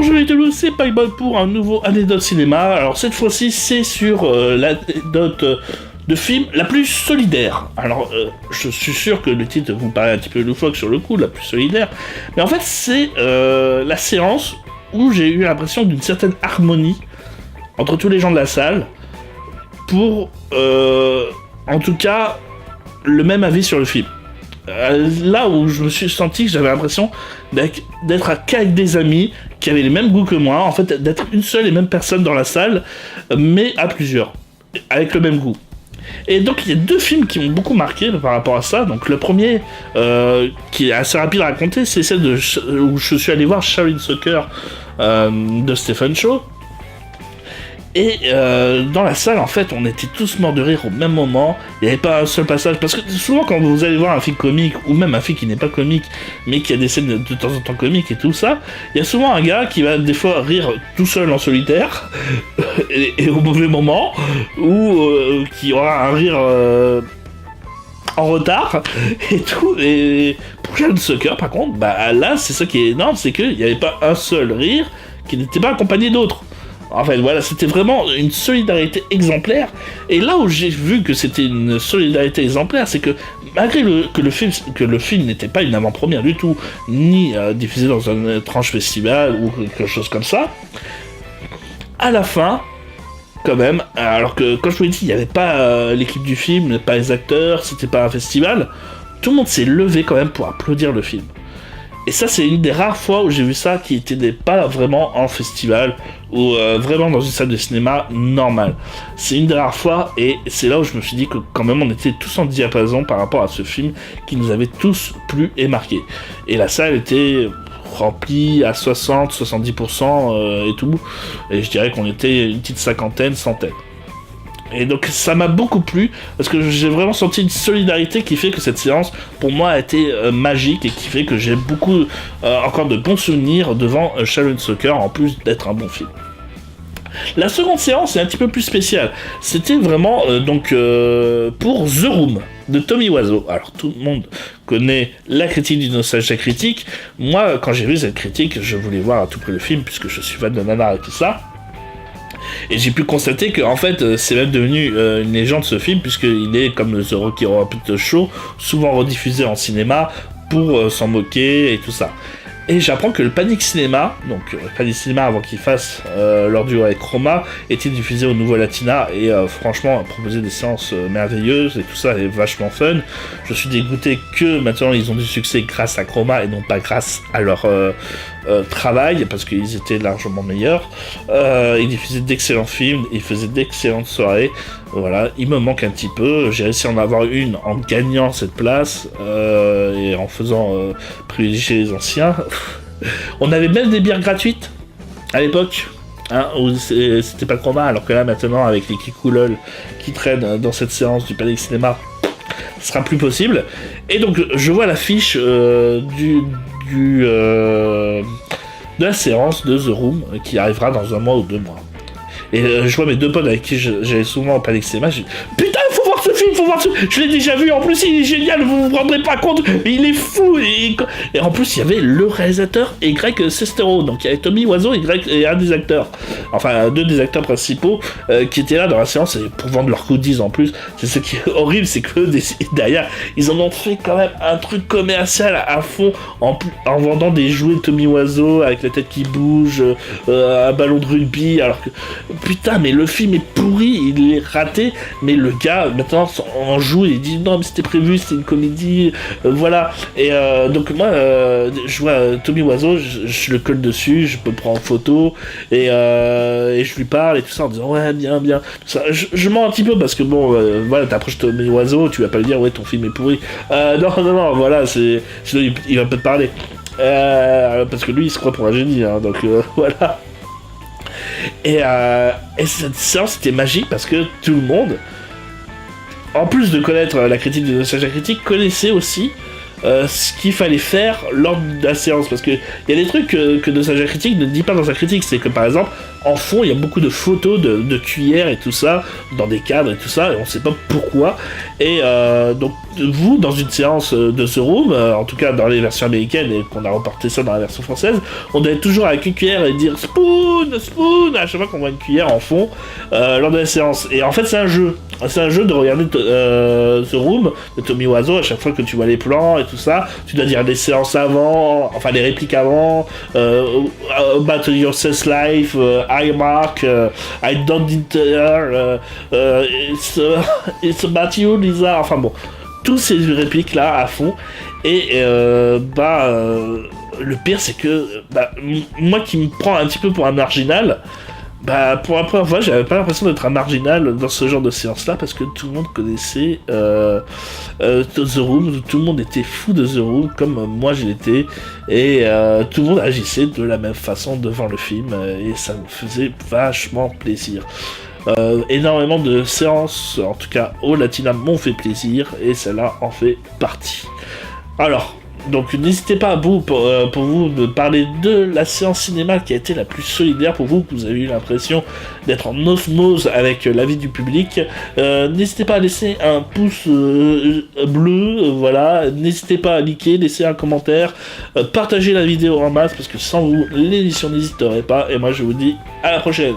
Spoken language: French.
Bonjour les Toulouse, c'est Payboy pour un nouveau anecdote cinéma. Alors cette fois-ci, c'est sur l'anecdote de film la plus solidaire. Alors, je suis sûr que le titre vous paraît un petit peu loufoque sur le coup, la plus solidaire. Mais en fait, c'est la séance où j'ai eu l'impression d'une certaine harmonie entre tous les gens de la salle pour, en tout cas, le même avis sur le film. Là où je me suis senti que j'avais l'impression d'être qu'avec des amis qui avaient les mêmes goûts que moi, en fait d'être une seule et même personne dans la salle, mais à plusieurs, avec le même goût. Et donc il y a deux films qui m'ont beaucoup marqué par rapport à ça. Donc le premier, qui est assez rapide à raconter, c'est celle où je suis allé voir Shaolin Soccer de Stephen Chow. Et dans la salle, en fait, on était tous morts de rire au même moment. Il n'y avait pas un seul passage. Parce que souvent, quand vous allez voir un film comique, ou même un film qui n'est pas comique, mais qui a des scènes de temps en temps comiques et tout ça, il y a souvent un gars qui va des fois rire tout seul en solitaire, et au mauvais moment, ou qui aura un rire en retard, et tout. Et pour Shaolin Soccer, par contre, bah là, c'est ça qui est énorme, c'est qu'il n'y avait pas un seul rire qui n'était pas accompagné d'autres. En fait, voilà, c'était vraiment une solidarité exemplaire. Et là où j'ai vu que c'était une solidarité exemplaire, c'est que malgré que le film n'était pas une avant-première du tout, ni diffusé dans un étrange festival ou quelque chose comme ça, à la fin, quand même, alors que quand je vous l'ai dit, il n'y avait pas l'équipe du film, pas les acteurs, c'était pas un festival, tout le monde s'est levé quand même pour applaudir le film. Et ça, c'est une des rares fois où j'ai vu ça qui n'était pas vraiment en festival ou vraiment dans une salle de cinéma normale. C'est une des rares fois et c'est là où je me suis dit que quand même on était tous en diapason par rapport à ce film qui nous avait tous plu et marqué. Et la salle était remplie à 60-70% et tout. Et je dirais qu'on était une petite cinquantaine, centaine. Et donc ça m'a beaucoup plu parce que j'ai vraiment senti une solidarité qui fait que cette séance pour moi a été magique et qui fait que j'ai beaucoup encore de bons souvenirs devant Shaolin Soccer en plus d'être un bon film. La seconde séance est un petit peu plus spéciale. C'était vraiment pour The Room de Tommy Wiseau. Alors tout le monde connaît la critique du Nostalgia Critique. Moi quand j'ai vu cette critique je voulais voir à tout prix le film puisque je suis fan de nanar et tout ça. Et j'ai pu constater que en fait c'est même devenu une légende ce film puisqu'il est comme The Rocky Horror Picture Show souvent rediffusé en cinéma pour s'en moquer et tout ça. Et j'apprends que le Panic Cinéma, donc le Panic Cinéma avant qu'il fasse leur duo avec Chroma, était diffusé au Nouveau Latina et franchement proposait des séances merveilleuses et tout ça est vachement fun. Je suis dégoûté que maintenant ils ont du succès grâce à Chroma et non pas grâce à leur travail parce qu'ils étaient largement meilleurs. Ils diffusaient d'excellents films, ils faisaient d'excellentes soirées. Voilà, il me manque un petit peu. J'ai réussi à en avoir une en gagnant cette place et en faisant privilégier les anciens. On avait même des bières gratuites à l'époque, hein, où c'était pas le combat, alors que là maintenant avec les kikoulol qui traînent dans cette séance du Panic Cinéma, ce sera plus possible. Et donc je vois l'affiche de la séance de The Room qui arrivera dans 1 mois ou 2 mois. Et je vois mes deux potes avec qui j'allais souvent au Panic Cinéma, je dis putain faut voir ce film, faut voir ce film, je l'ai déjà vu, en plus il est génial, vous vous rendrez pas compte, mais il est fou, et en plus il y avait le réalisateur et Greg Sestero, donc il y avait Tommy Wiseau et un des acteurs, enfin 2 des acteurs principaux qui étaient là dans la séance et pour vendre leurs goodies en plus. C'est ce qui est horrible, c'est que derrière ils en ont fait quand même un truc commercial à fond en vendant des jouets de Tommy Wiseau avec la tête qui bouge, un ballon de rugby, alors que putain mais le film est pourri, il est raté, mais le gars maintenant en joue et il dit non mais c'était prévu, c'était une comédie, voilà. Et donc moi je vois Tommy Wiseau, je le colle dessus, je peux prendre en photo et je lui parle et tout ça en disant ouais bien tout ça. Je mens un petit peu parce que bon voilà, t'approches Tommy Wiseau, tu vas pas lui dire ouais ton film est pourri, non voilà, c'est sinon il va pas te parler parce que lui il se croit pour un génie, hein, donc voilà. Et cette séance était magique parce que tout le monde, en plus de connaître la critique de Nostalgia Critique, connaissait aussi ce qu'il fallait faire lors de la séance. Parce qu'il y a des trucs que Nostalgia Critique ne dit pas dans sa critique. C'est que par exemple, en fond, il y a beaucoup de photos de cuillères et tout ça, dans des cadres et tout ça, et on sait pas pourquoi. Et donc, vous, dans une séance de The Room, en tout cas dans les versions américaines, et qu'on a reporté ça dans la version française, on devait toujours avec une cuillère et dire spoon, spoon, à chaque fois qu'on voit une cuillère en fond lors de la séance. Et en fait, c'est un jeu. C'est un jeu de regarder The Room de Tommy Wiseau à chaque fois que tu vois les plans et tout ça. Tu dois dire les séances avant, enfin les répliques avant, About Your Sex Life, I Mark, I Don't Deter, it's about you, Lisa. Enfin bon, tous ces répliques là à fond. Et le pire c'est que moi qui me prends un petit peu pour un marginal, pour la première fois, j'avais pas l'impression d'être un marginal dans ce genre de séance-là parce que tout le monde connaissait The Room, tout le monde était fou de The Room comme moi je l'étais, et tout le monde agissait de la même façon devant le film, et ça me faisait vachement plaisir. Énormément de séances, en tout cas au Latina, m'ont fait plaisir, et celle-là en fait partie. Alors, donc n'hésitez pas pour vous de parler de la séance cinéma qui a été la plus solidaire pour vous, que vous avez eu l'impression d'être en osmose avec l'avis du public. N'hésitez pas à laisser un pouce bleu, voilà. N'hésitez pas à liker, laisser un commentaire, partager la vidéo en masse, parce que sans vous, l'édition n'hésiterait pas. Et moi je vous dis à la prochaine.